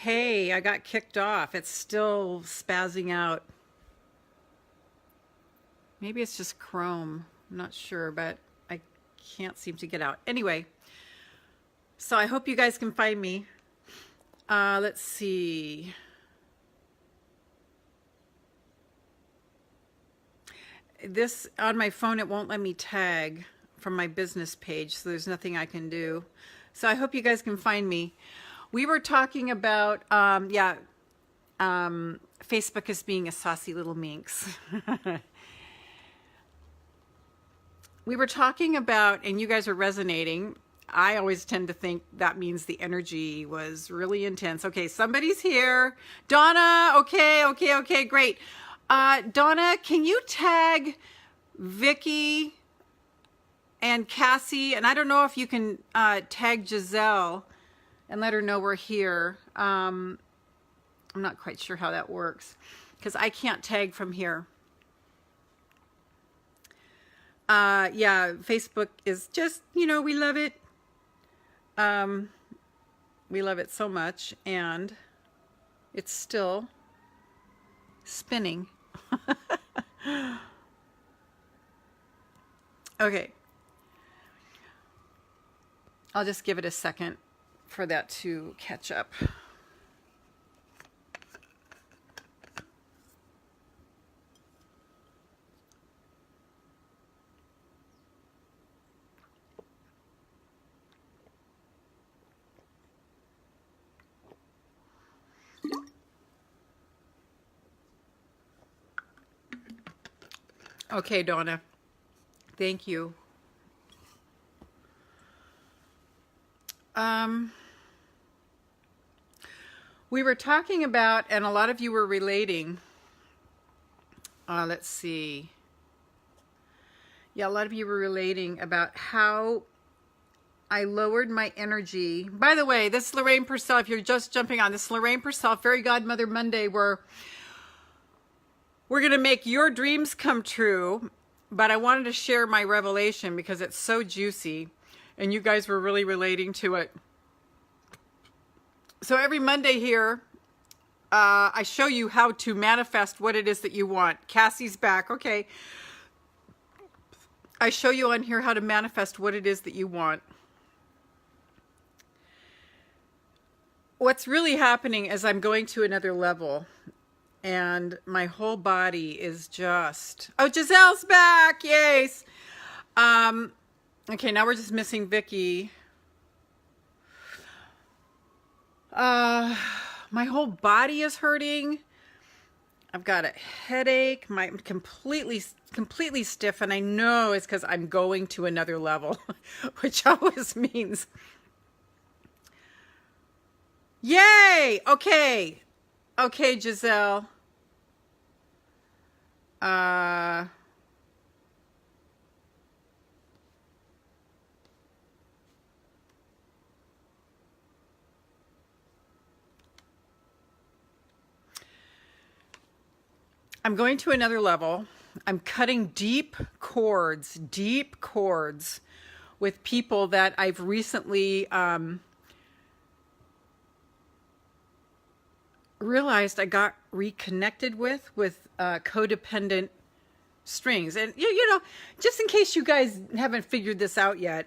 Hey, I got kicked off. It's still spazzing out. Maybe it's just Chrome. I'm not sure, but I can't seem to get out. Anyway, so I hope you guys can find me. Let's see. This on my phone, it won't let me tag from my business page, so there's nothing I can do. So I hope you guys can find me. We were talking about, Facebook is being a saucy little minx. We were talking about, and you guys are resonating. I always tend to think that means the energy was really intense. Okay, somebody's here. Donna, okay, great. Donna, can you tag Vicky and Cassie? And I don't know if you can tag Giselle and let her know we're here. I'm not quite sure how that works because I can't tag from here. Yeah, Facebook is just, we love it. We love it so much, and it's still spinning. Okay. I'll just give it a second for that to catch up. Okay, Donna. Thank you. We were talking about, and a lot of you were relating. Let's see. Yeah, a lot of you were relating about how I lowered my energy. By the way, this is Lorraine Pursell. If you're just jumping on, this is Lorraine Pursell, Fairy Godmother Monday, where we're going to make your dreams come true. But I wanted to share my revelation because it's so juicy and you guys were really relating to it. So every Monday here, I show you how to manifest what it is that you want. Cassie's back. Okay. I show you on here how to manifest what it is that you want. What's really happening is I'm going to another level. And my whole body is just... Oh, Giselle's back! Yes! Okay, now we're just missing Vicky. My whole body is hurting. I've got a headache. I'm completely stiff, and I know it's because I'm going to another level, which always means... Yay! Okay. Okay, Giselle. I'm going to another level. I'm cutting deep cords with people that I've recently realized I got reconnected with codependent strings. And you know, just in case you guys haven't figured this out yet,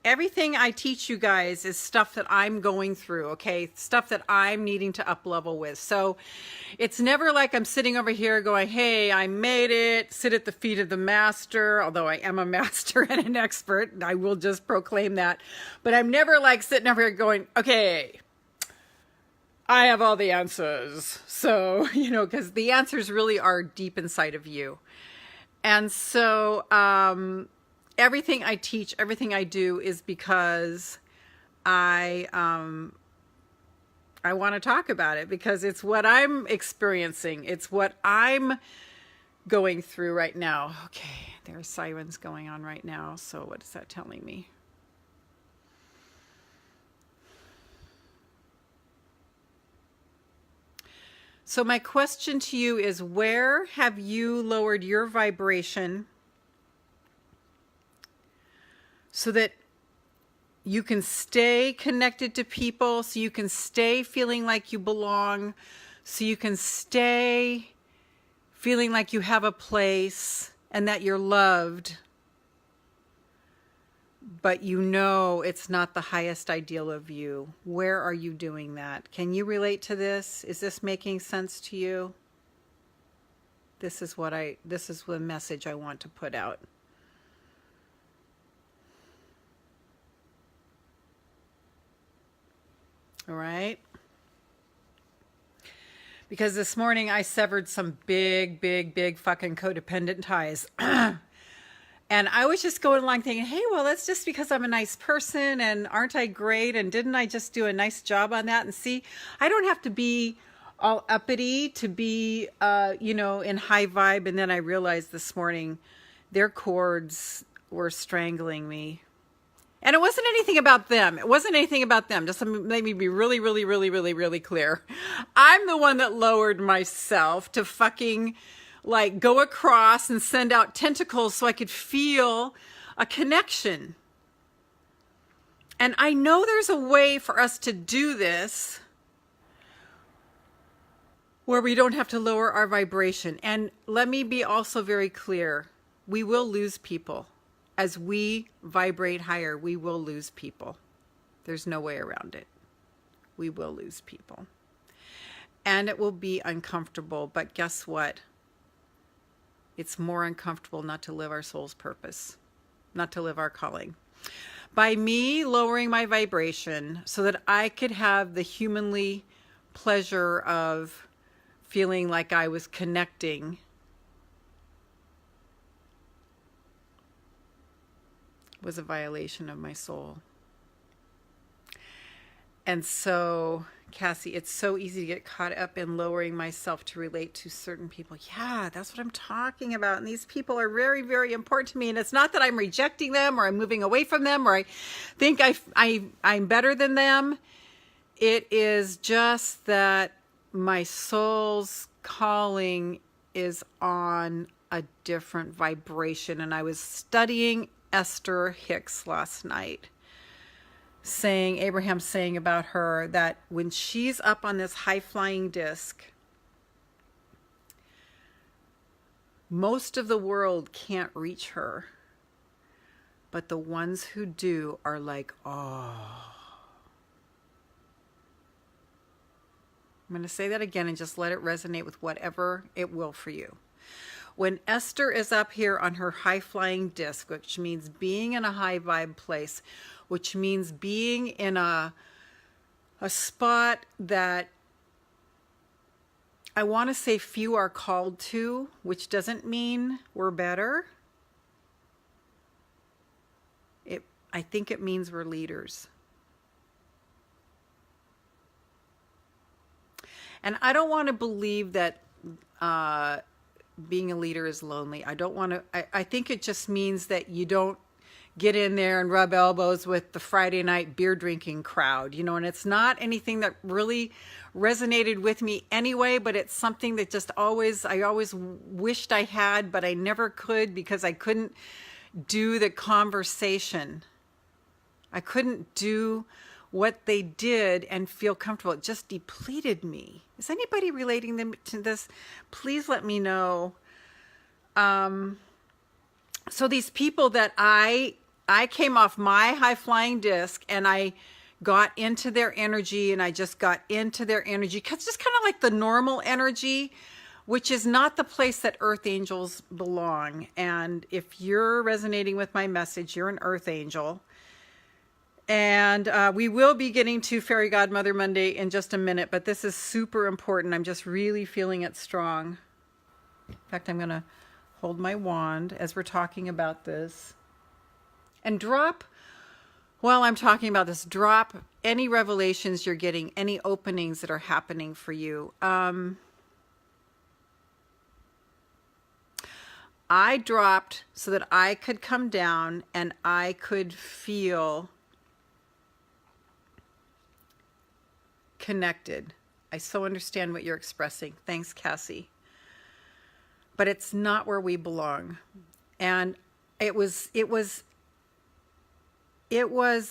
everything I teach you guys is stuff that I'm going through, okay? Stuff that I'm needing to up level with. So it's never like I'm sitting over here going, hey, I made it, sit at the feet of the master, although I am a master and an expert, and I will just proclaim that. But I'm never like sitting over here going, okay, I have all the answers. So, you know, because the answers really are deep inside of you. And so, everything I teach, everything I do is because I want to talk about it because it's what I'm experiencing. It's what I'm going through right now. Okay, there are sirens going on right now. So what is that telling me? So my question to you is, where have you lowered your vibration so that you can stay connected to people, so you can stay feeling like you belong, so you can stay feeling like you have a place and that you're loved, but you know it's not the highest ideal of you. Where are you doing that? Can you relate to this? Is this making sense to you? This is the message I want to put out. All right. Because this morning I severed some big fucking codependent ties. And I was just going along thinking, hey, well, that's just because I'm a nice person and aren't I great? And didn't I just do a nice job on that? And see, I don't have to be all uppity to be, in high vibe. And then I realized this morning their cords were strangling me. And it wasn't anything about them. It wasn't anything about them. Just let me be really clear. I'm the one that lowered myself to fucking like go across and send out tentacles so I could feel a connection. And I know there's a way for us to do this where we don't have to lower our vibration. And let me be also very clear. We will lose people. As we vibrate higher, we will lose people. There's no way around it. We will lose people. And it will be uncomfortable, but guess what? It's more uncomfortable not to live our soul's purpose, not to live our calling. By me lowering my vibration so that I could have the humanly pleasure of feeling like I was connecting was a violation of my soul. And so, Cassie, it's so easy to get caught up in lowering myself to relate to certain people. Yeah, that's what I'm talking about. And these people are very important to me. And it's not that I'm rejecting them or I'm moving away from them or I think I'm better than them. It is just that my soul's calling is on a different vibration. And I was studying Esther Hicks last night, Abraham saying about her that when she's up on this high-flying disc, most of the world can't reach her, but the ones who do are like, oh. I'm going to say that again and just let it resonate with whatever it will for you. When Esther is up here on her high-flying disc, which means being in a high vibe place, which means being in a spot that I want to say few are called to, which doesn't mean we're better. I think it means we're leaders. And I don't want to believe that being a leader is lonely. I think it just means that you don't get in there and rub elbows with the Friday night beer drinking crowd, and it's not anything that really resonated with me anyway, but it's something that I always wished I had, but I never could because I couldn't do the conversation. I couldn't do what they did and feel comfortable. It just depleted me. Is anybody relating them to this? Please let me know. So these people that I came off my high-flying disc and I got into their energy and I just got into their energy, because just kind of like the normal energy, which is not the place that earth angels belong. And if you're resonating with my message, you're an earth angel. And we will be getting to Fairy Godmother Monday in just a minute, but this is super important. I'm just really feeling it strong. In fact, I'm going to hold my wand as we're talking about this. And drop, while I'm talking about this, drop any revelations you're getting, any openings that are happening for you. I dropped so that I could come down and I could feel connected. I so understand what you're expressing. Thanks, Cassie. But it's not where we belong. And it was It was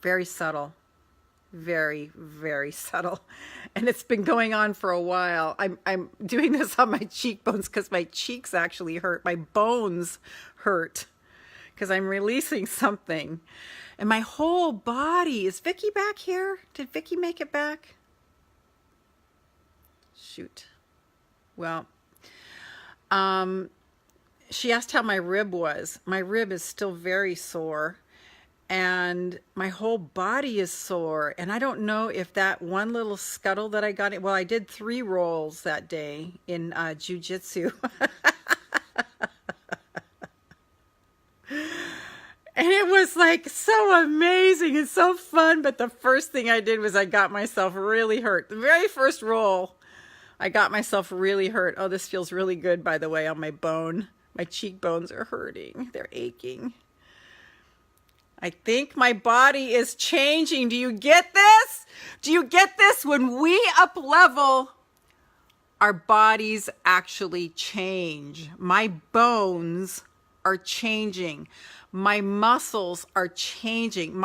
very subtle. Very, very subtle. And it's been going on for a while. I'm doing this on my cheekbones because my cheeks actually hurt. My bones hurt because I'm releasing something. And my whole body. Is Vicky back here? Did Vicky make it back? Shoot. Well, she asked how my rib was. My rib is still very sore. And my whole body is sore. And I don't know if that one little scuttle that I got, well, I did 3 rolls that day in jiu-jitsu. And it was like so amazing and so fun. But the first thing I did was I got myself really hurt. The very first roll, I got myself really hurt. Oh, this feels really good, by the way, on my bone. My cheekbones are hurting. They're aching. I think my body is changing. Do you get this? Do you get this? When we up level, our bodies actually change. My bones are changing. My muscles are changing.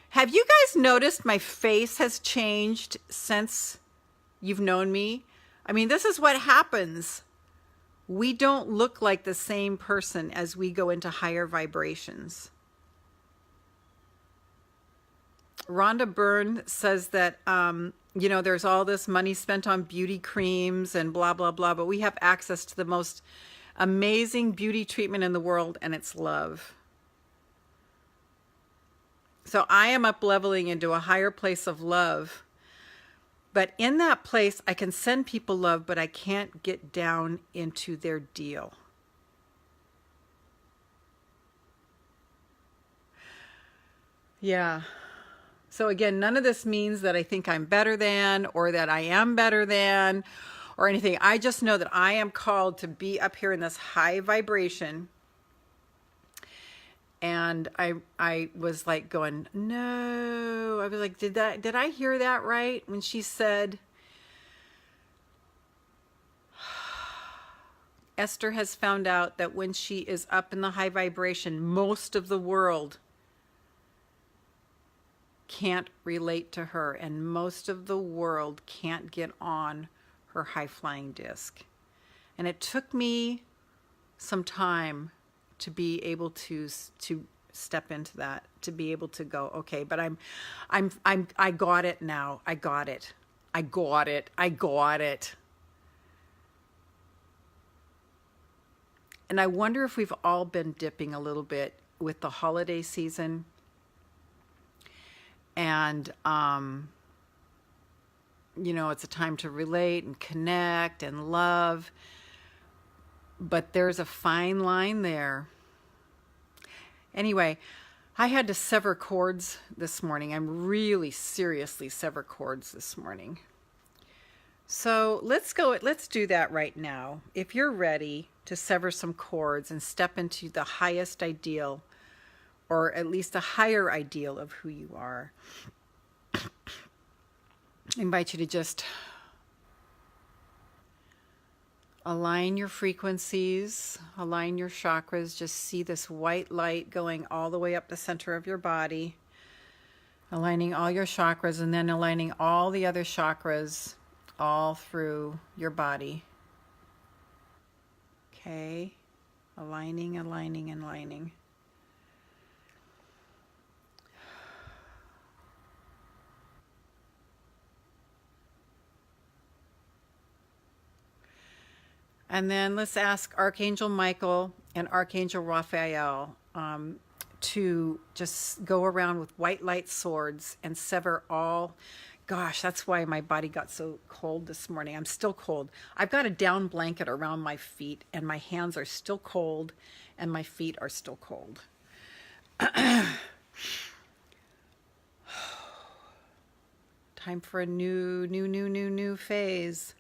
Have you guys noticed my face has changed since you've known me? I mean, this is what happens. We don't look like the same person as we go into higher vibrations. Rhonda Byrne says that, you know, there's all this money spent on beauty creams and blah, blah, blah, but we have access to the most amazing beauty treatment in the world, and it's love. So I am up leveling into a higher place of love. But in that place, I can send people love, but I can't get down into their deal. Yeah. So again, none of this means that I think I'm better than or that I am better than or anything. I just know that I am called to be up here in this high vibration. And I was like going, no. I was like, did I hear that right? When she said, Esther has found out that when she is up in the high vibration, most of the world can't relate to her, and most of the world can't get on her high-flying disc. And it took me some time to be able to step into that, to be able to go, okay, but I got it now. I got it. And I wonder if we've all been dipping a little bit with the holiday season. And, you know, it's a time to relate and connect and love. But there's a fine line there. Anyway, I had to sever cords this morning. I'm really seriously sever cords this morning. So let's do that right now. If you're ready to sever some cords and step into the highest ideal, or at least a higher ideal of who you are, I invite you to just align your frequencies, align your chakras. Just see this white light going all the way up the center of your body, aligning all your chakras, and then aligning all the other chakras all through your body. Okay, aligning. And then let's ask Archangel Michael and Archangel Raphael to just go around with white light swords and sever all. Gosh, that's why my body got so cold this morning. I'm still cold. I've got a down blanket around my feet, and my hands are still cold, and my feet are still cold. Time for a new phase.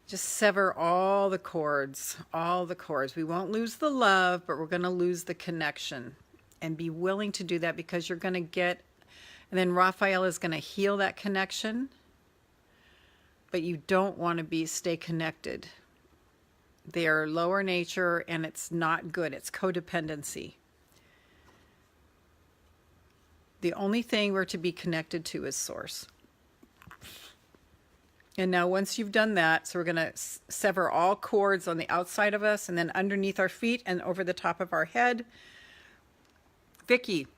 Just sever all the cords, We won't lose the love, but we're going to lose the connection. And be willing to do that, because you're going to get, and then Raphael is going to heal that connection. But you don't want to stay connected. They are lower nature, and it's not good. It's codependency. The only thing we're to be connected to is source. And now once you've done that, so we're going to sever all cords on the outside of us and then underneath our feet and over the top of our head. Vicky,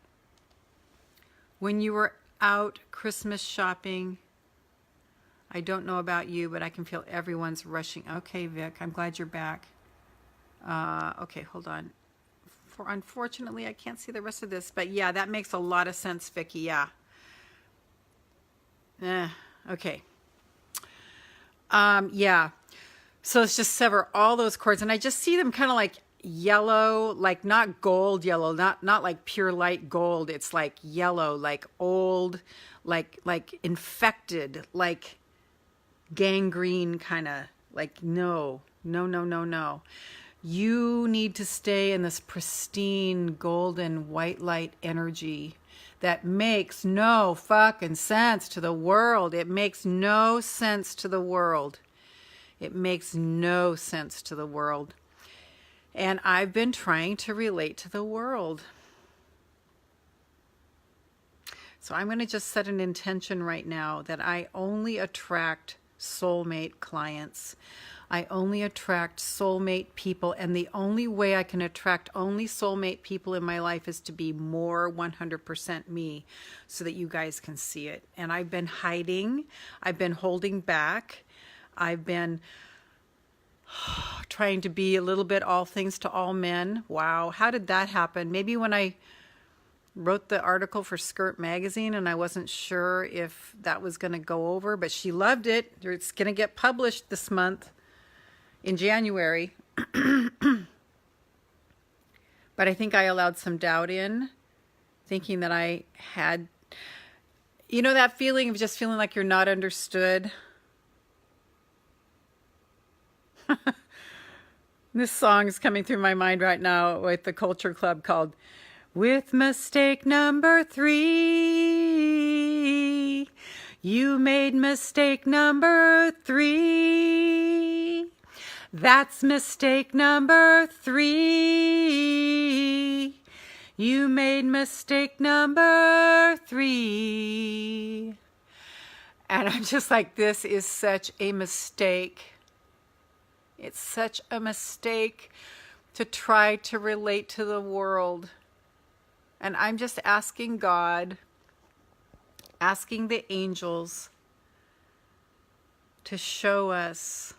when you were out Christmas shopping, I don't know about you, but I can feel everyone's rushing. Okay, Vic, I'm glad you're back. Okay, hold on. Unfortunately, I can't see the rest of this, but yeah, that makes a lot of sense, Vicky. Yeah. Okay. Yeah. So let's just sever all those cords, and I just see them kind of like yellow, like not gold yellow, not like pure light gold. It's like yellow, like old, like infected, like gangrene kind of. Like no. You need to stay in this pristine golden white light energy that makes no fucking sense to the world. It makes no sense to the world. It makes no sense to the world. And I've been trying to relate to the world. So I'm going to just set an intention right now that I only attract soulmate clients. I only attract soulmate people, and the only way I can attract only soulmate people in my life is to be more 100% me so that you guys can see it. And I've been hiding. I've been holding back. I've been trying to be a little bit all things to all men. Wow, how did that happen? Maybe when I wrote the article for Skirt Magazine and I wasn't sure if that was going to go over, but she loved it. It's going to get published this month. In January. But I think I allowed some doubt in, thinking that I had, you know, that feeling of just feeling like you're not understood. This song is coming through my mind right now with the Culture Club called With Mistake Number 3. You made mistake number 3. That's mistake number 3. You made mistake number 3. And I'm just like, this is such a mistake. It's such a mistake to try to relate to the world. And I'm just asking God, asking the angels to show us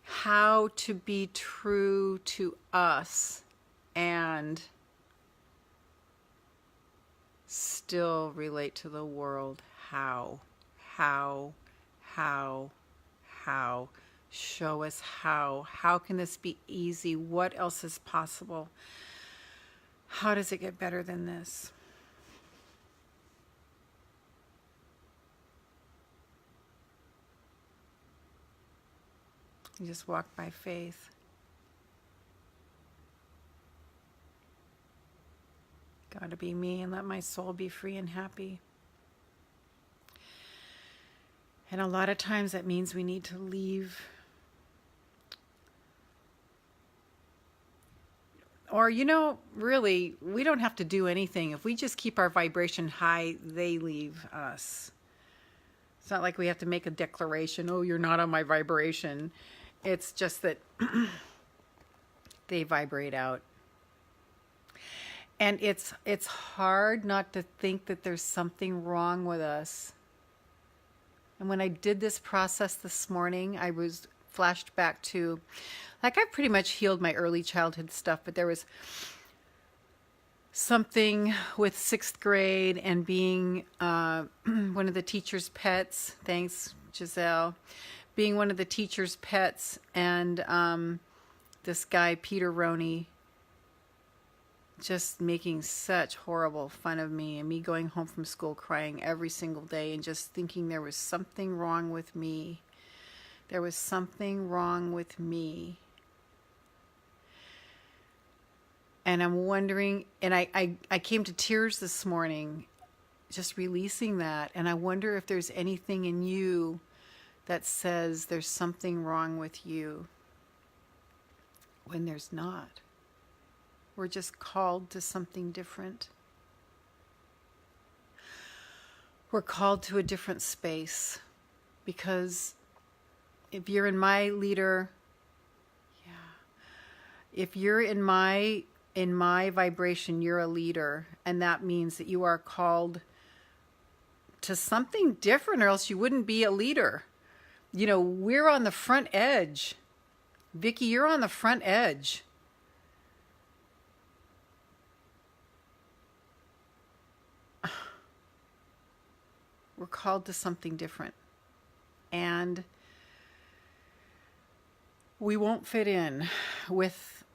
how to be true to us and still relate to the world. How? Show us how. How can this be easy? What else is possible? How does it get better than this? You just walk by faith. Gotta be me and let my soul be free and happy. And a lot of times that means we need to leave. Or, you know, really, we don't have to do anything. If we just keep our vibration high, they leave us. It's not like we have to make a declaration, oh, you're not on my vibration. It's just that they vibrate out. And it's hard not to think that there's something wrong with us. And when I did this process this morning, I was flashed back to, like, I pretty much healed my early childhood stuff, but there was something with 6th grade and being one of the teacher's pets. Thanks, Giselle. Being one of the teacher's pets, and this guy, Peter Roney, just making such horrible fun of me, and me going home from school crying every single day and just thinking there was something wrong with me. There was something wrong with me. And I'm wondering, and I came to tears this morning just releasing that, and I wonder if there's anything in you that says there's something wrong with you when there's not. We're just called to something different. We're called to a different space, because if you're in my leader, if you're in my vibration, you're a leader, and that means that you are called to something different, or else you wouldn't be a leader. You know, we're on the front edge. Vicki, you're on the front edge. We're called to something different. And we won't fit in with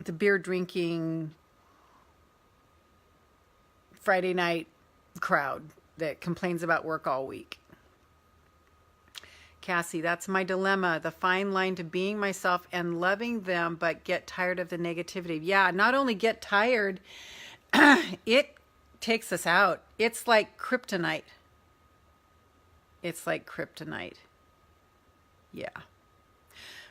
the beer drinking Friday night crowd that complains about work all week. Cassie, that's my dilemma. The fine line to being myself and loving them, but get tired of the negativity. Yeah, not only get tired, it takes us out. It's like kryptonite. It's like kryptonite. Yeah.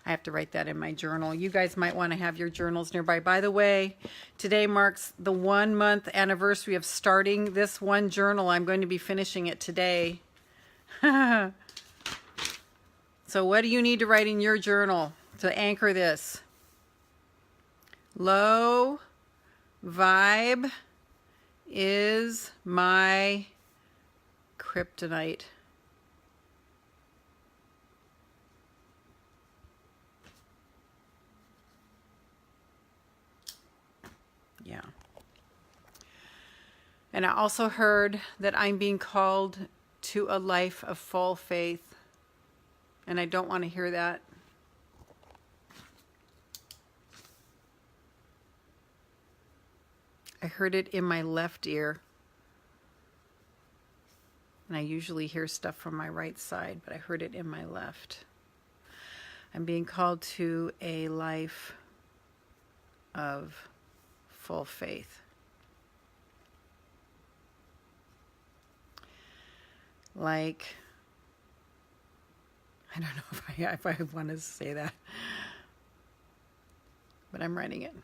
I have to write that in my journal. You guys might want to have your journals nearby. By the way, today marks the 1 month anniversary of starting this one journal. I'm going to be finishing it today. So what do you need to write in your journal to anchor this? Low vibe is my kryptonite. Yeah. And I also heard that I'm being called to a life of full faith. And I don't want to hear that. I heard it in my left ear. And I usually hear stuff from my right side, but I heard it in my left. I'm being called to a life of full faith. Like, I don't know if I want to say that, but I'm writing it.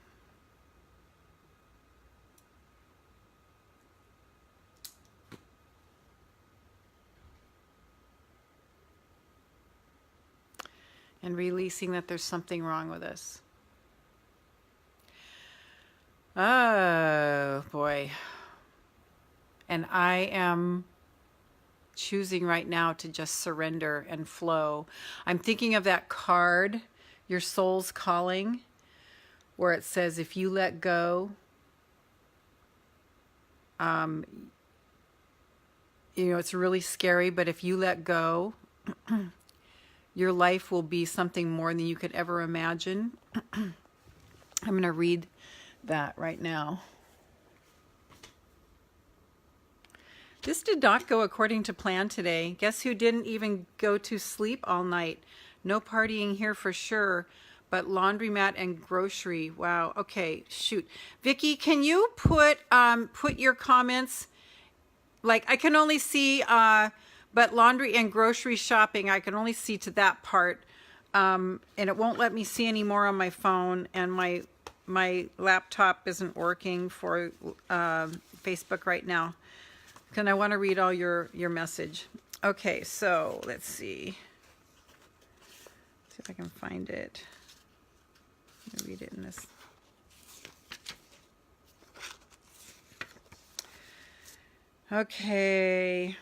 And releasing that there's something wrong with us. Oh, boy. And I am choosing right now to just surrender and flow. I'm thinking of that card, Your Soul's Calling, where it says, if you let go, you know, it's really scary, but if you let go, your life will be something more than you could ever imagine. I'm going to read that right now. This did not go according to plan today. Guess who didn't even go to sleep all night? No partying here for sure, but laundromat and grocery. Wow. Okay, shoot. Vicki, can you put your comments, like I can only see but laundry and grocery shopping, I can only see to that part. And it won't let me see anymore on my phone, and my laptop isn't working for Facebook right now. And I want to read all your message. Okay, so let's see. See if I can find it. Let me read it in this. Okay.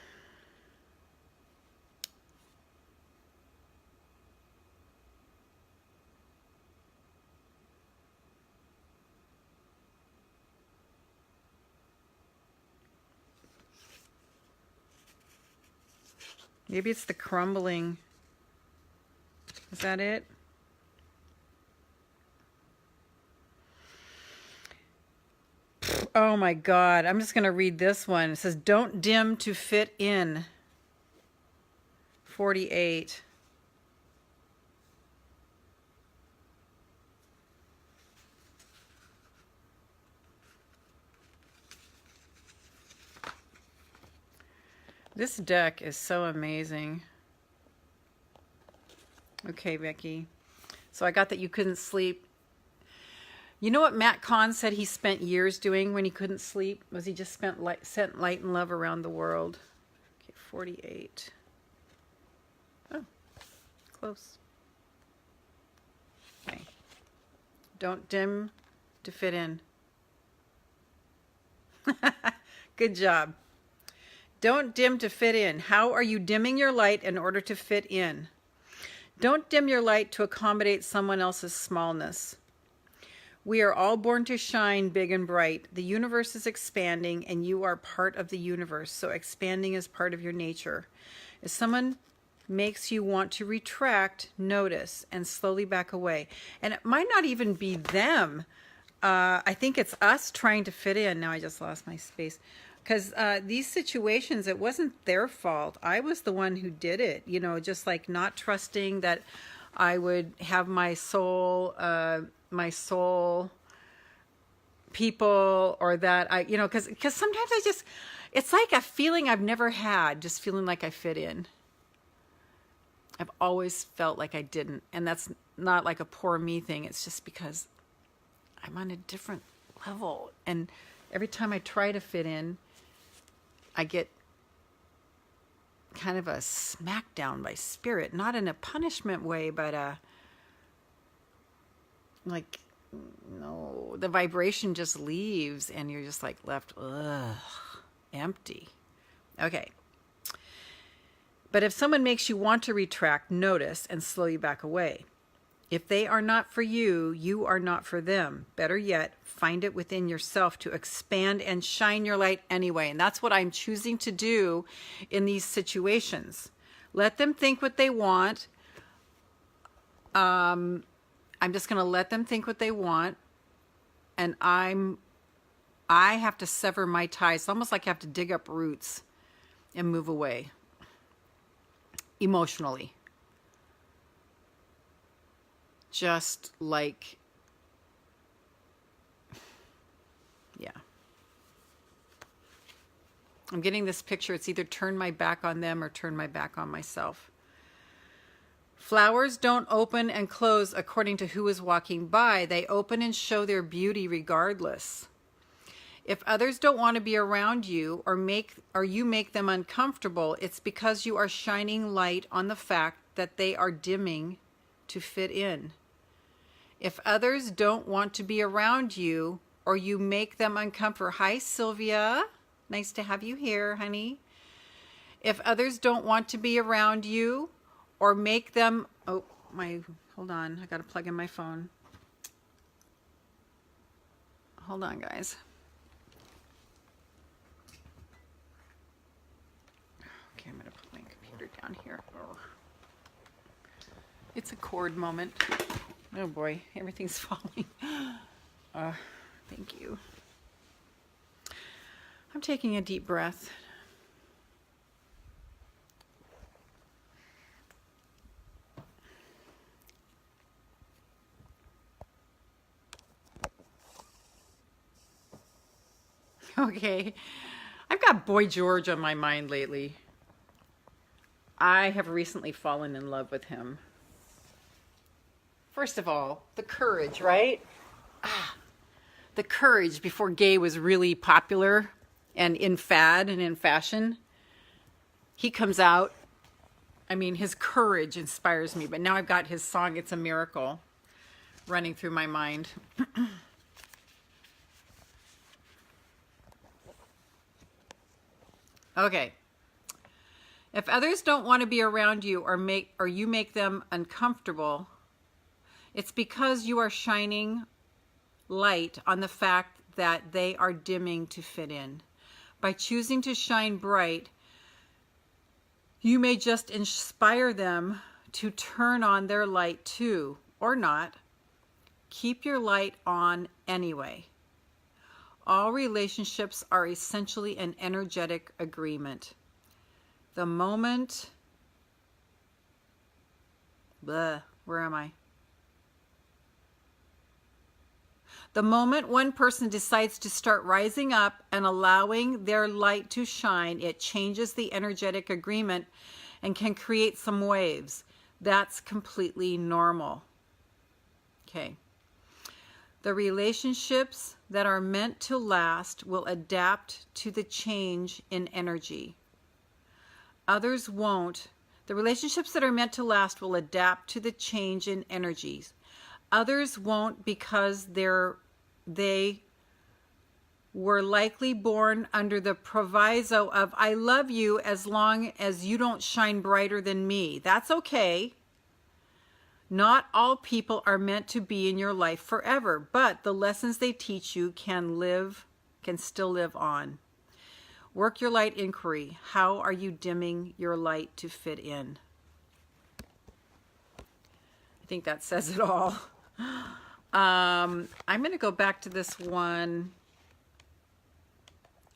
Maybe it's the crumbling. Is that it? Oh my God. I'm just going to read this one. It says, don't dim to fit in. 48. This deck is so amazing. Okay, Becky. So I got that you couldn't sleep. You know what Matt Kahn said he spent years doing when he couldn't sleep? Was he just sent light and love around the world. Okay, 48. Oh, close. Okay. Don't dim to fit in. Good job. Don't dim to fit in. How are you dimming your light in order to fit in? Don't dim your light to accommodate someone else's smallness. We are all born to shine big and bright. The universe is expanding and you are part of the universe, so expanding is part of your nature. If someone makes you want to retract, notice, and slowly back away. And it might not even be them. I think it's us trying to fit in. Now I just lost my space. Because these situations, it wasn't their fault. I was the one who did it. You know, just like not trusting that I would have my soul people, or that I, you know, because sometimes I just, it's like a feeling I've never had, just feeling like I fit in. I've always felt like I didn't. And that's not like a poor me thing. It's just because I'm on a different level. And every time I try to fit in, I get kind of a smackdown by spirit, not in a punishment way, but like, no, the vibration just leaves and you're just like left, empty. Okay. But if someone makes you want to retract, notice and slowly back away. If they are not for you, you are not for them. Better yet, find it within yourself to expand and shine your light anyway. And that's what I'm choosing to do in these situations. Let them think what they want. I'm just going to let them think what they want. And I have to sever my ties. It's almost like I have to dig up roots and move away emotionally. Just like, yeah. I'm getting this picture. It's either turn my back on them or turn my back on myself. Flowers don't open and close according to who is walking by. They open and show their beauty regardless. If others don't want to be around you or you make them uncomfortable, it's because you are shining light on the fact that they are dimming to fit in. If others don't want to be around you or you make them uncomfortable. Hi, Sylvia. Nice to have you here, honey. If others don't want to be around you or make them, hold on. I got to plug in my phone. Hold on, guys. Okay, I'm going to put my computer down here. Oh. It's a cord moment. Oh boy, everything's falling. Thank you. I'm taking a deep breath. Okay, I've got Boy George on my mind lately. I have recently fallen in love with him. First of all, the courage, right? The courage before gay was really popular and in fad and in fashion. He comes out. I mean, his courage inspires me. But now I've got his song, It's a Miracle, running through my mind. Okay. If others don't want to be around you or you make them uncomfortable, it's because you are shining light on the fact that they are dimming to fit in. By choosing to shine bright, you may just inspire them to turn on their light too, or not. Keep your light on anyway. All relationships are essentially an energetic agreement. The moment, where am I? The moment one person decides to start rising up and allowing their light to shine, it changes the energetic agreement and can create some waves. That's completely normal. Okay. The relationships that are meant to last will adapt to the change in energy. Others won't. The relationships that are meant to last will adapt to the change in energies. Others won't because they were likely born under the proviso of, I love you as long as you don't shine brighter than me. That's okay. Not all people are meant to be in your life forever, but the lessons they teach you can still live on. Work your light inquiry. How are you dimming your light to fit in? I think that says it all. I'm going to go back to this one.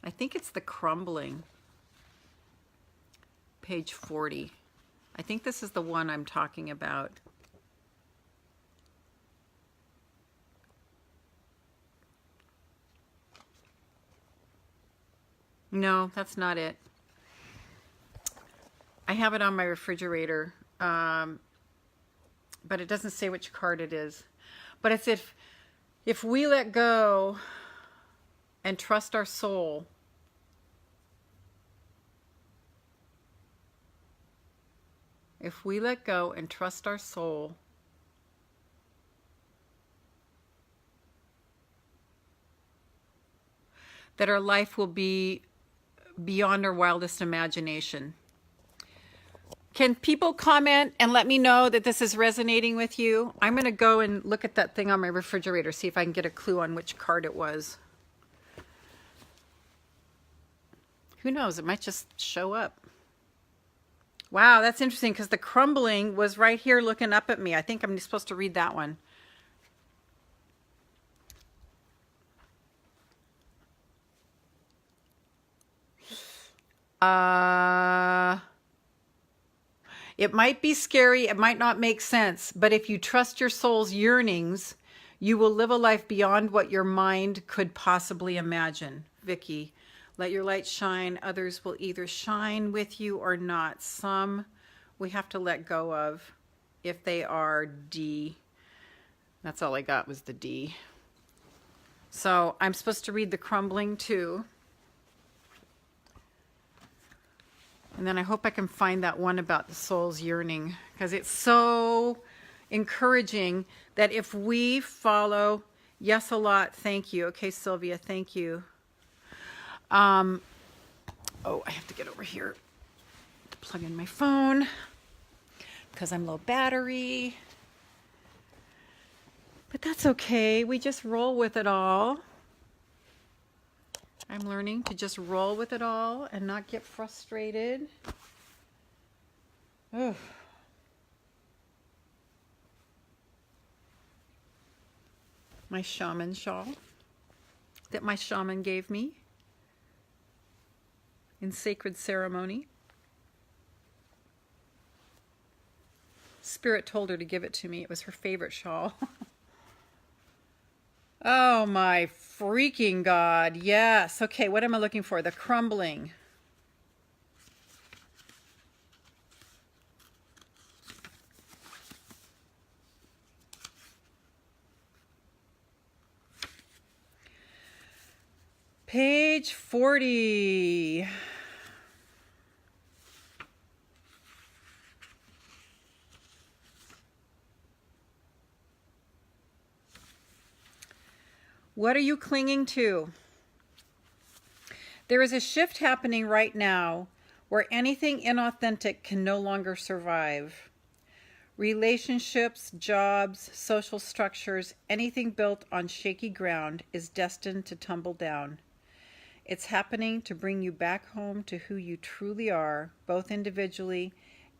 I think it's the crumbling. Page 40. I think this is the one I'm talking about. No, that's not it. I have it on my refrigerator, but it doesn't say which card it is. But it's if we let go and trust our soul, if we let go and trust our soul, that our life will be beyond our wildest imagination. Can people comment and let me know that this is resonating with you? I'm going to go and look at that thing on my refrigerator, see if I can get a clue on which card it was. Who knows? It might just show up. Wow, that's interesting because the crumbling was right here looking up at me. I think I'm supposed to read that one. It might be scary, it might not make sense, but if you trust your soul's yearnings, you will live a life beyond what your mind could possibly imagine. Vicky, let your light shine. Others will either shine with you or not. Some we have to let go of if they are D. That's all I got was the D. So I'm supposed to read the crumbling too. And then I hope I can find that one about the soul's yearning, because it's so encouraging that if we follow, yes, a lot, thank you. Okay, Sylvia, thank you. Oh, I have to get over here to plug in my phone because I'm low battery. But that's okay. We just roll with it all. I'm learning to just roll with it all and not get frustrated. Ugh. My shaman shawl that my shaman gave me in sacred ceremony. Spirit told her to give it to me. It was her favorite shawl. Oh my freaking God. Yes. Okay, what am I looking for? The crumbling. Page 40. What are you clinging to? There is a shift happening right now where anything inauthentic can no longer survive. Relationships, jobs, social structures, anything built on shaky ground is destined to tumble down. It's happening to bring you back home to who you truly are, both individually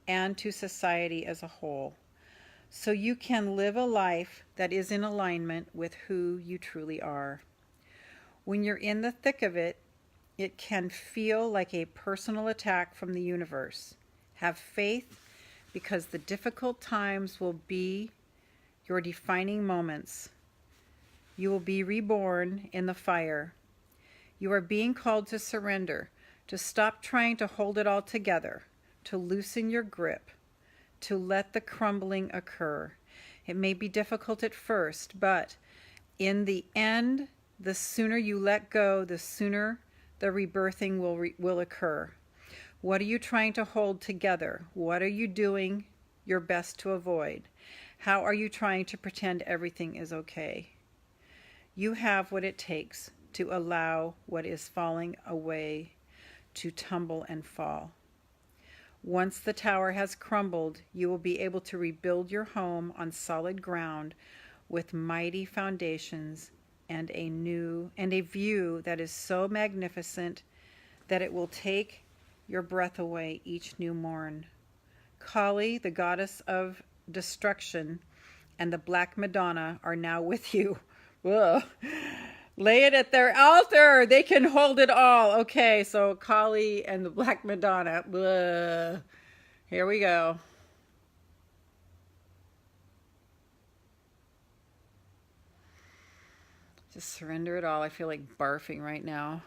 and to society as a whole, so you can live a life that is in alignment with who you truly are. When you're in the thick of it, it can feel like a personal attack from the universe. Have faith, because the difficult times will be your defining moments. You will be reborn in the fire. You are being called to surrender, to stop trying to hold it all together, to loosen your grip, to let the crumbling occur. It may be difficult at first, but in the end, the sooner you let go, the sooner the rebirthing will occur. What are you trying to hold together? What are you doing your best to avoid? How are you trying to pretend everything is okay? You have what it takes to allow what is falling away to tumble and fall. Once the tower has crumbled, you will be able to rebuild your home on solid ground with mighty foundations and a view that is so magnificent that it will take your breath away each new morn. Kali, the goddess of destruction, and the Black Madonna are now with you. Ugh. Lay it at their altar. They can hold it all. Okay, so Kali and the Black Madonna. Ugh. Here we go. Just surrender it all. I feel like barfing right now.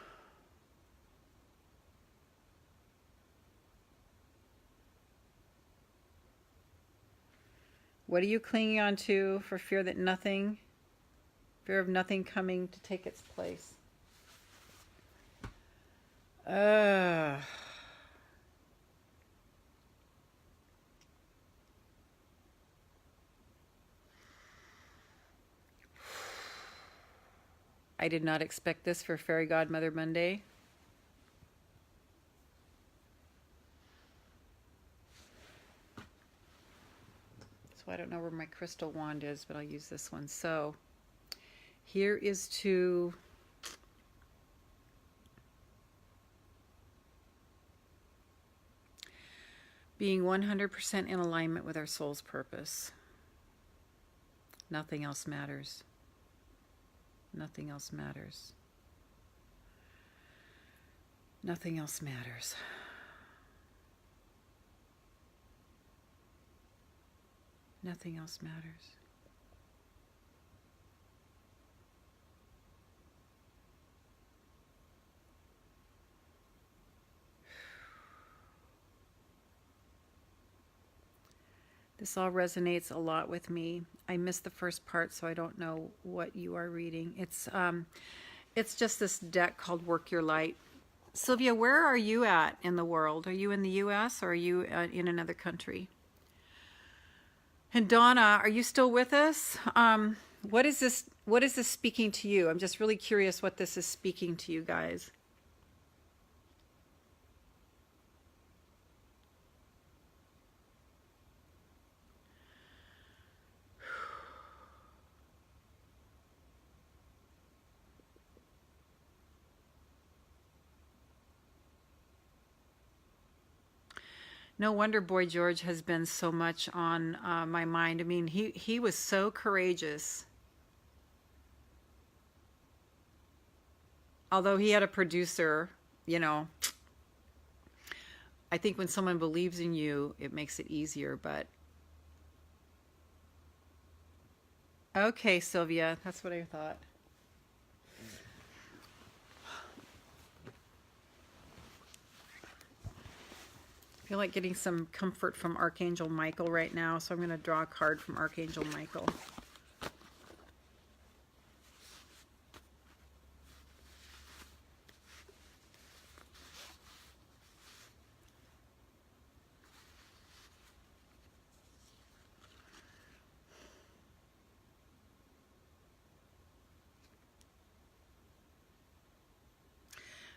What are you clinging on to for fear of nothing coming to take its place? I did not expect this for Fairy Godmother Monday. So I don't know where my crystal wand is, but I'll use this one. So here is to being 100% in alignment with our soul's purpose. Nothing else matters. Nothing else matters. Nothing else matters. Nothing else matters. This all resonates a lot with me. I missed the first part, so I don't know what you are reading. It's just this deck called Work Your Light. Sylvia, where are you at in the world? Are you in the U.S. or are you in another country? And Donna, are you still with us? What is this speaking to you? I'm just really curious what this is speaking to you guys. No wonder Boy George has been so much on my mind. I mean, he was so courageous. Although he had a producer, you know, I think when someone believes in you, it makes it easier, but... Okay, Sylvia, that's what I thought. I feel like getting some comfort from Archangel Michael right now, so I'm going to draw a card from Archangel Michael.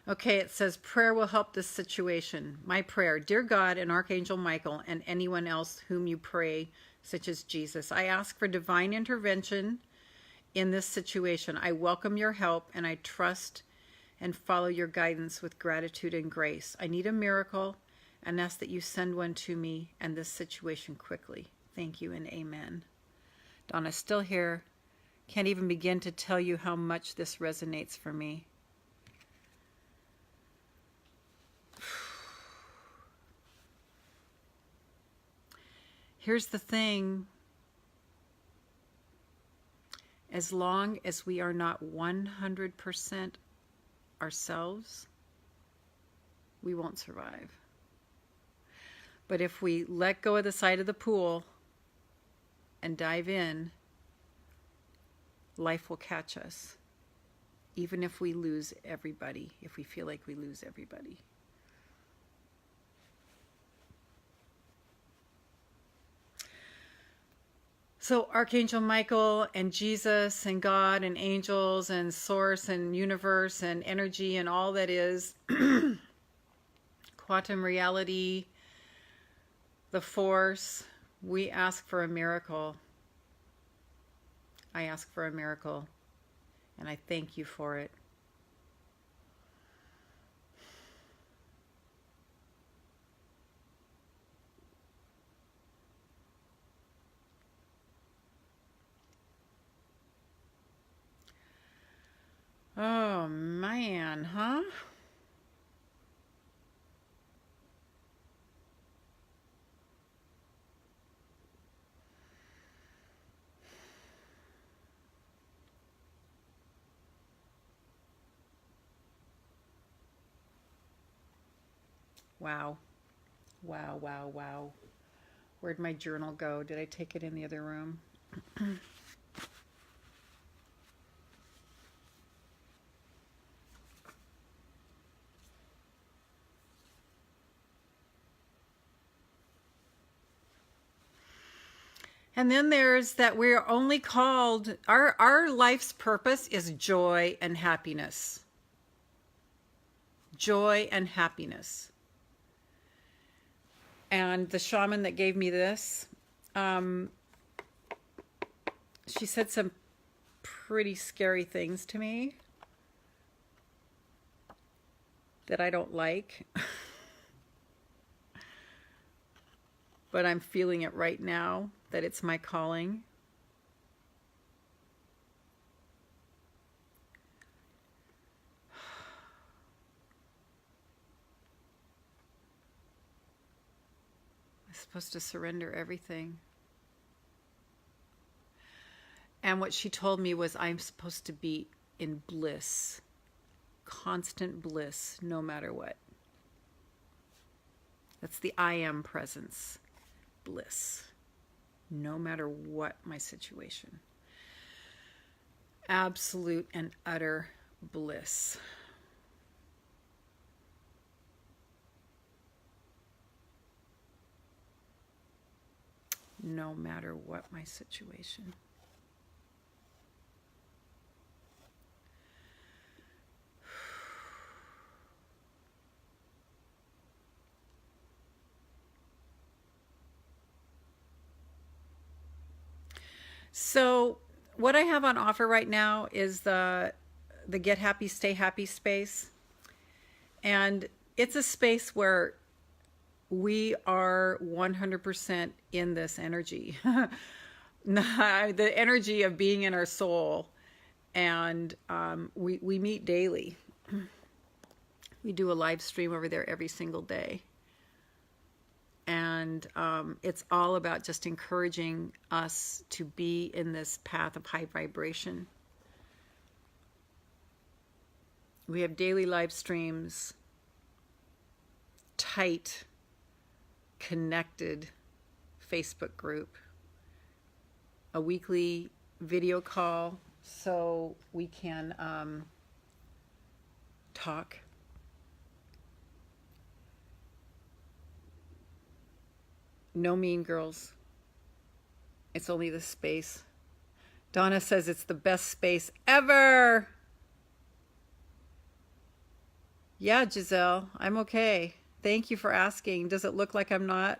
Okay, it says, prayer will help this situation. My prayer, dear God and Archangel Michael and anyone else whom you pray, such as Jesus, I ask for divine intervention in this situation. I welcome your help and I trust and follow your guidance with gratitude and grace. I need a miracle and ask that you send one to me and this situation quickly. Thank you and amen. Donna's still here. Can't even begin to tell you how much this resonates for me. Here's the thing. As long as we are not 100% ourselves, we won't survive. But if we let go of the side of the pool and dive in, life will catch us, even if we lose everybody, if we feel like we lose everybody. So Archangel Michael and Jesus and God and angels and source and universe and energy and all that is, quantum reality, the force, we ask for a miracle. I ask for a miracle, and I thank you for it. Oh, man, huh? Wow. Wow, wow, wow. Where'd my journal go? Did I take it in the other room? And then there's that we're only called, our life's purpose is joy and happiness. Joy and happiness. And the shaman that gave me this, she said some pretty scary things to me that I don't like. But I'm feeling it right now, that it's my calling. I'm supposed to surrender everything. And what she told me was I'm supposed to be in bliss, constant bliss, no matter what. That's the I am presence, bliss, no matter what my situation. Absolute and utter bliss. No matter what my situation. So what I have on offer right now is the Get Happy, Stay Happy space. And it's a space where we are 100% in this energy. The energy of being in our soul. And we meet daily. We do a live stream over there every single day. And it's all about just encouraging us to be in this path of high vibration. We have daily live streams, tight, connected Facebook group, a weekly video call so we can talk. No mean girls. It's only the space. Donna says it's the best space ever. Yeah, Giselle, I'm okay. Thank you for asking. Does it look like I'm not?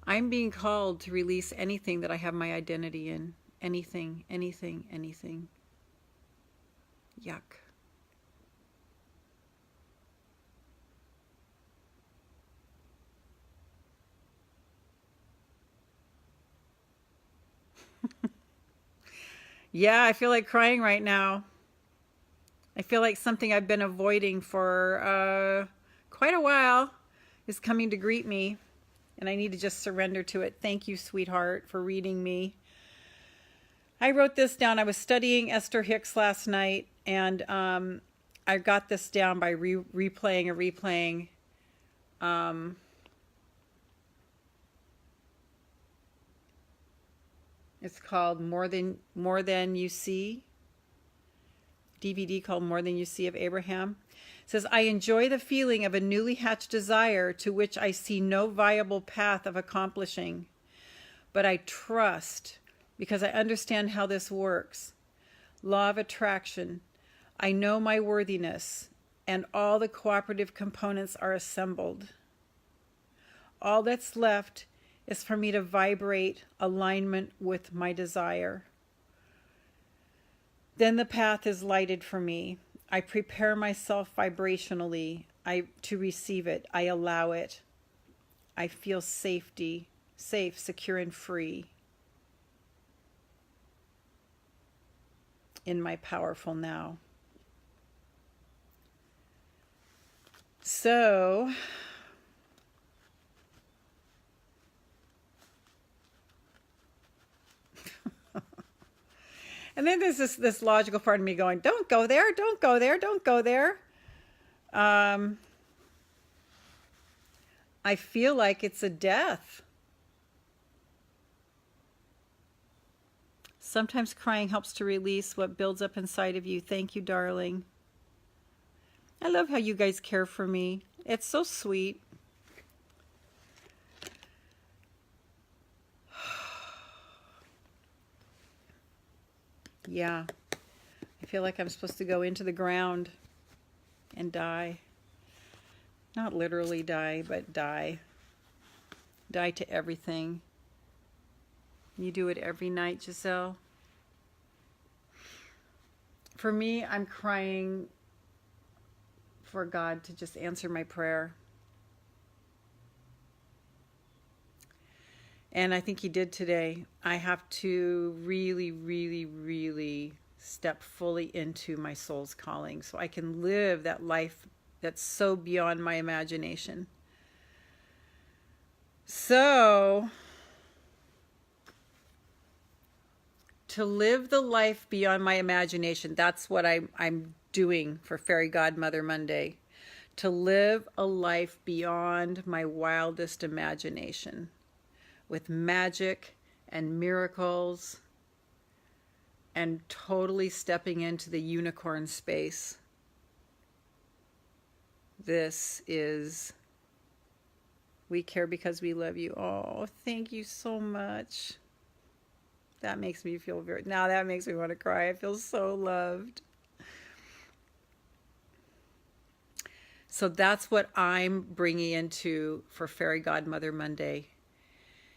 I'm being called to release anything that I have my identity in. Anything, anything, anything. Yuck. Yeah, I feel like crying right now. I feel like something I've been avoiding for quite a while is coming to greet me, and I need to just surrender to it. Thank you, sweetheart, for reading me. I wrote this down. I was studying Esther Hicks last night, and I got this down by replaying and replaying. It's called More Than You See. DVD called More Than You See of Abraham. It says, I enjoy the feeling of a newly hatched desire to which I see no viable path of accomplishing. But I trust because I understand how this works. Law of attraction. I know my worthiness, and all the cooperative components are assembled. All that's left is for me to vibrate alignment with my desire. Then the path is lighted for me. I prepare myself vibrationally to receive it. I allow it. I feel safe, secure, and free in my powerful now. So, and then there's this logical part of me going, don't go there, don't go there, don't go there. I feel like it's a death. Sometimes crying helps to release what builds up inside of you. Thank you, darling. I love how you guys care for me. It's so sweet. Yeah. I feel like I'm supposed to go into the ground and die. Not literally die, but die. Die to everything. You do it every night, Giselle. For me, I'm crying for God to just answer my prayer. And I think He did today. I have to really, really, really step fully into my soul's calling so I can live that life that's so beyond my imagination. So, to live the life beyond my imagination, that's what I'm doing for Fairy Godmother Monday. To live a life beyond my wildest imagination, with magic and miracles and totally stepping into the unicorn space. This is We Care Because We Love You. Oh, thank you so much. That makes me feel now that makes me want to cry. I feel so loved. So that's what I'm bringing into for Fairy Godmother Monday,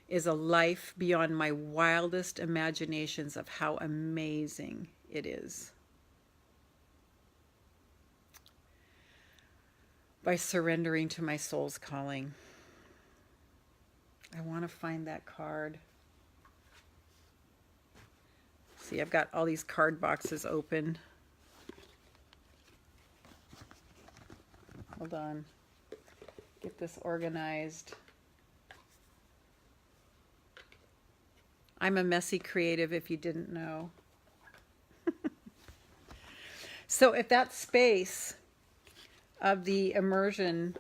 is a life beyond my wildest imaginations of how amazing it is. By surrendering to my soul's calling. I want to find that card. See, I've got all these card boxes open. Hold on. Get this organized. I'm a messy creative, if you didn't know. So if that space of the immersion,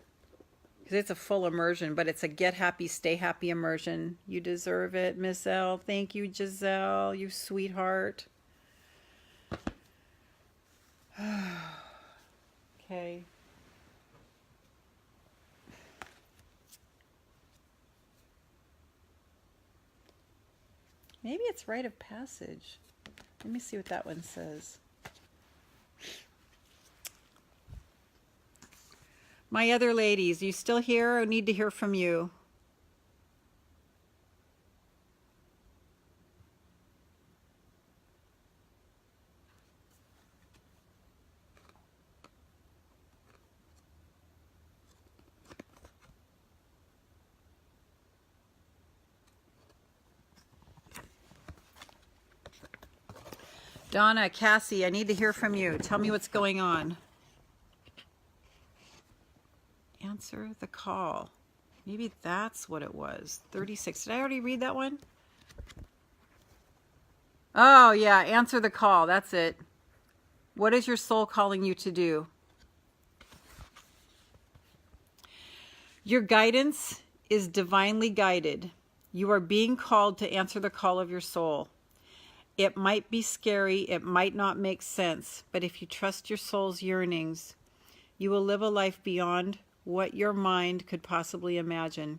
because it's a full immersion, but it's a get happy, stay happy immersion. You deserve it, Miss L. Thank you, Giselle, you sweetheart. Okay. Maybe it's rite of passage. Let me see what that one says. My other ladies, you still here? I need to hear from you. Donna, Cassie, I need to hear from you. Tell me what's going on. Answer the call. Maybe that's what it was. 36. Did I already read that one? Oh, yeah. Answer the call. That's it. What is your soul calling you to do? Your guidance is divinely guided. You are being called to answer the call of your soul. It might be scary. It might not make sense. But if you trust your soul's yearnings, you will live a life beyond what your mind could possibly imagine.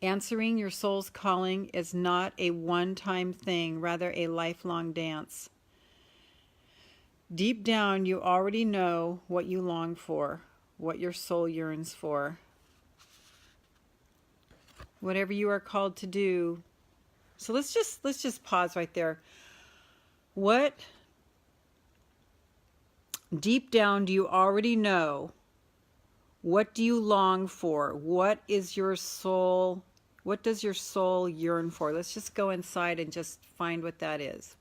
Answering your soul's calling is not a one-time thing, rather a lifelong dance. Deep down, you already know what you long for, what your soul yearns for. Whatever you are called to do. So let's just pause right there. What deep down do you already know? What do you long for? What is your soul? What does your soul yearn for? Let's just go inside and just find what that is.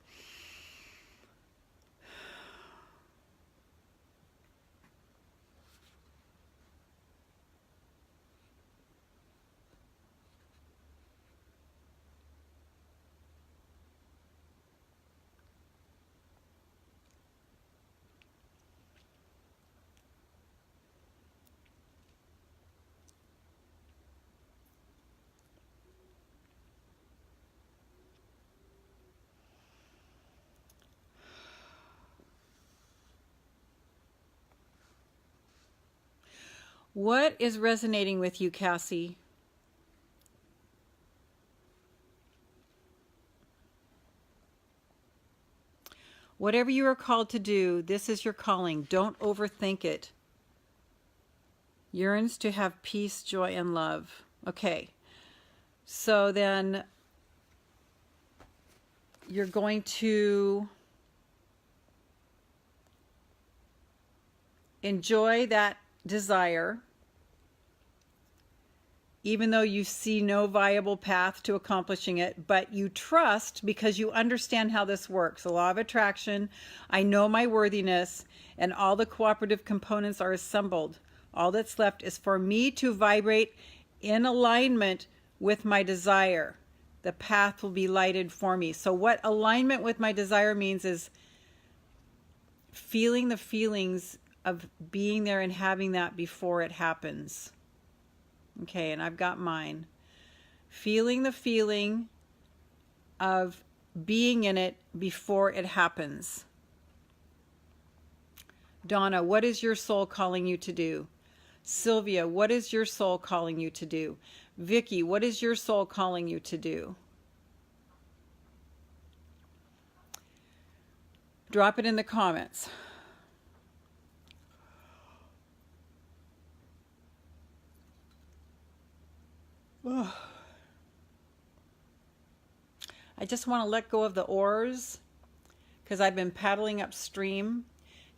What is resonating with you, Cassie? Whatever you are called to do, this is your calling. Don't overthink it. Yearns to have peace, joy, and love. Okay. So then you're going to enjoy that desire, even though you see no viable path to accomplishing it, but you trust because you understand how this works. The law of attraction, I know my worthiness, and all the cooperative components are assembled. All that's left is for me to vibrate in alignment with my desire. The path will be lighted for me. So what alignment with my desire means is feeling the feelings of being there and having that before it happens. Okay, and I've got mine. Feeling the feeling of being in it before it happens. Donna, what is your soul calling you to do? Sylvia, what is your soul calling you to do? Vicky, what is your soul calling you to do? Drop it in the comments. I just want to let go of the oars because I've been paddling upstream.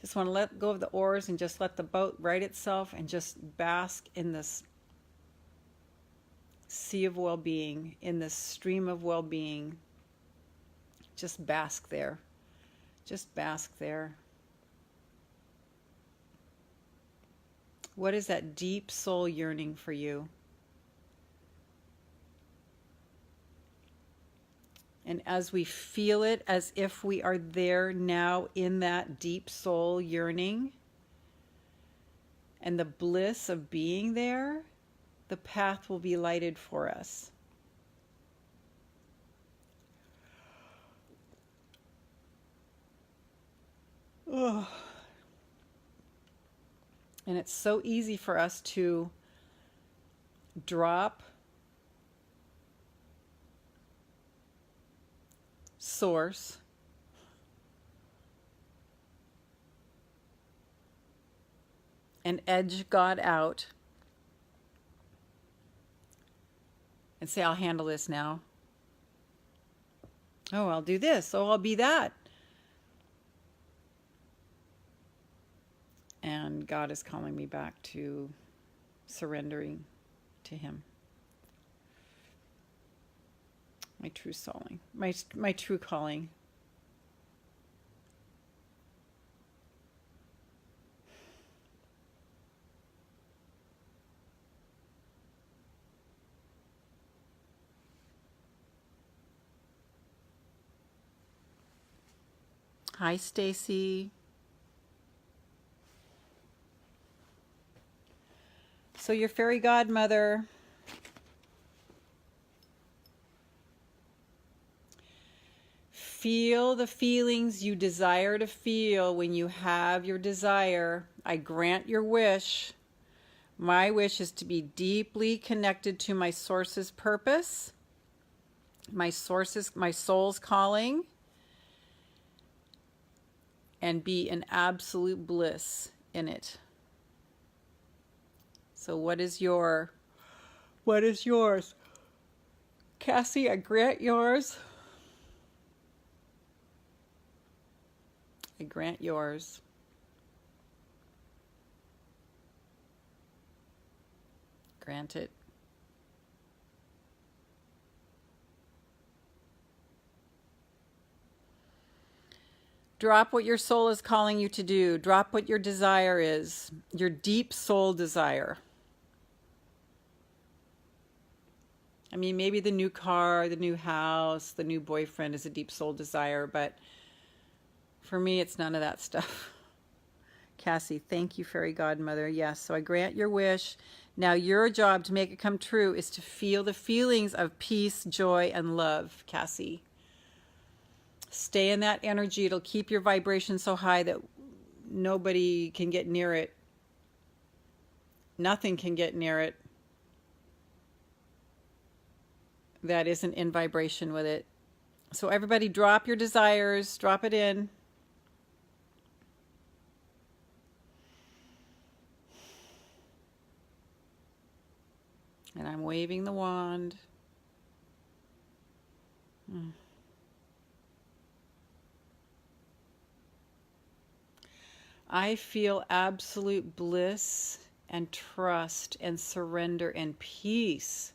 Just want to let go of the oars and just let the boat right itself and just bask in this sea of well-being, in this stream of well-being. Just bask there. Just bask there. What is that deep soul yearning for you? And as we feel it, as if we are there now in that deep soul yearning and the bliss of being there, the path will be lighted for us. Oh. And it's so easy for us to drop source and edge God out and say, I'll handle this now. Oh, I'll do this. Oh, I'll be that. And God is calling me back to surrendering to Him. My true calling. My true calling. Hi, Stacy. So your fairy godmother feel the feelings you desire to feel when you have your desire. I grant your wish. My wish is to be deeply connected to my source's purpose, my soul's calling, and be in absolute bliss in it. So what is yours? Cassie, I grant yours. I grant yours. Grant it. Drop what your soul is calling you to do. Drop what your desire is, your deep soul desire. I mean, maybe the new car, the new house, the new boyfriend is a deep soul desire, but for me, it's none of that stuff. Cassie, thank you, fairy godmother. Yes, so I grant your wish. Now your job to make it come true is to feel the feelings of peace, joy, and love, Cassie. Stay in that energy. It'll keep your vibration so high that nobody can get near it. Nothing can get near it that isn't in vibration with it. So everybody drop your desires, drop it in. And I'm waving the wand. I feel absolute bliss and trust and surrender and peace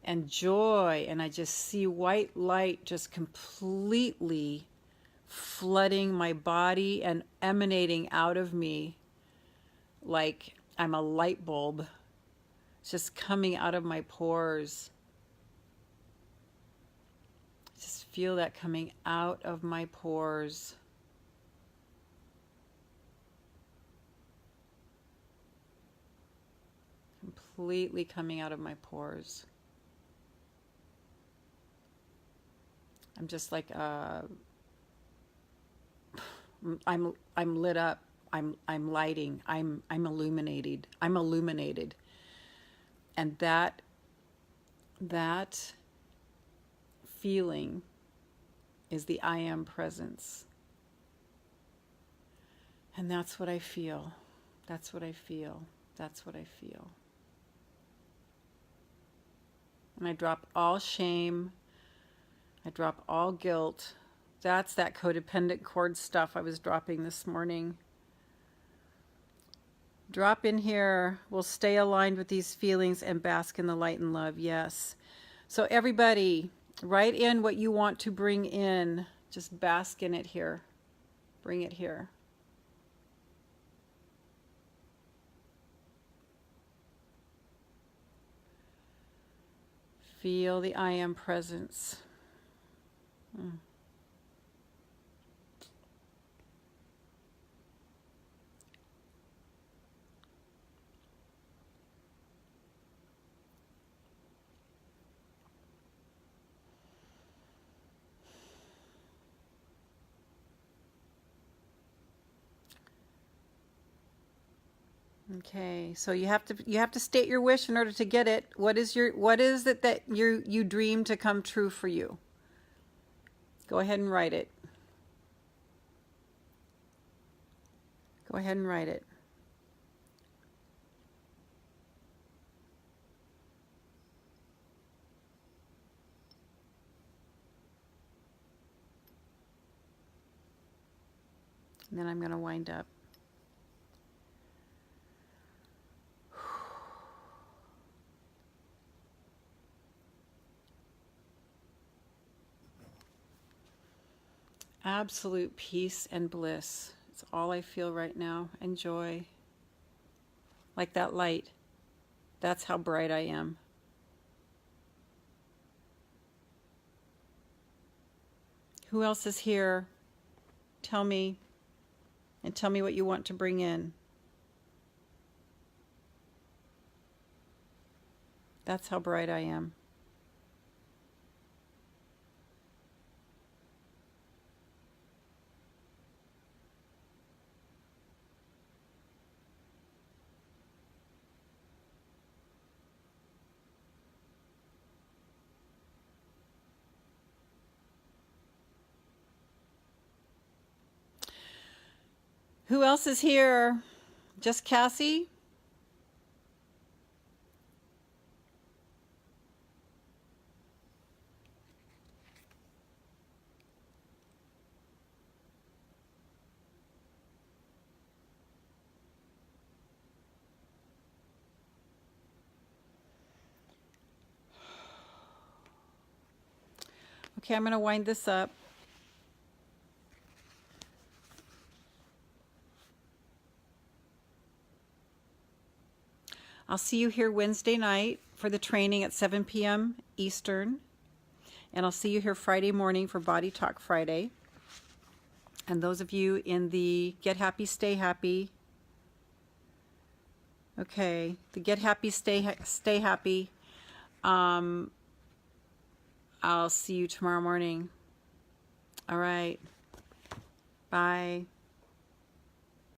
and joy, and I just see white light just completely flooding my body and emanating out of me like I'm a light bulb. It's just coming out of my pores. Just feel that coming out of my pores. Completely coming out of my pores. I'm just like I'm lit up. I'm lighting. I'm illuminated. I'm illuminated. And that feeling is the I am presence. And that's what I feel. That's what I feel. That's what I feel. And I drop all shame. I drop all guilt. That's that codependent cord stuff I was dropping this morning. Drop in here. We'll stay aligned with these feelings and bask in the light and love. Yes. So everybody, write in what you want to bring in. Just bask in it here. Bring it here. Feel the I am presence. Okay, so you have to state your wish in order to get it. What is it that you dream to come true for you? Go ahead and write it. Go ahead and write it. And then I'm going to wind up. Absolute peace and bliss. It's all I feel right now. And joy. Like that light. That's how bright I am. Who else is here? Tell me, and tell me what you want to bring in. That's how bright I am. Who else is here? Just Cassie? Okay, I'm going to wind this up. I'll see you here Wednesday night for the training at 7 p.m. Eastern. And I'll see you here Friday morning for Body Talk Friday. And those of you in the Get Happy, Stay Happy. Okay, the Get Happy, Stay Happy. I'll see you tomorrow morning. All right. Bye.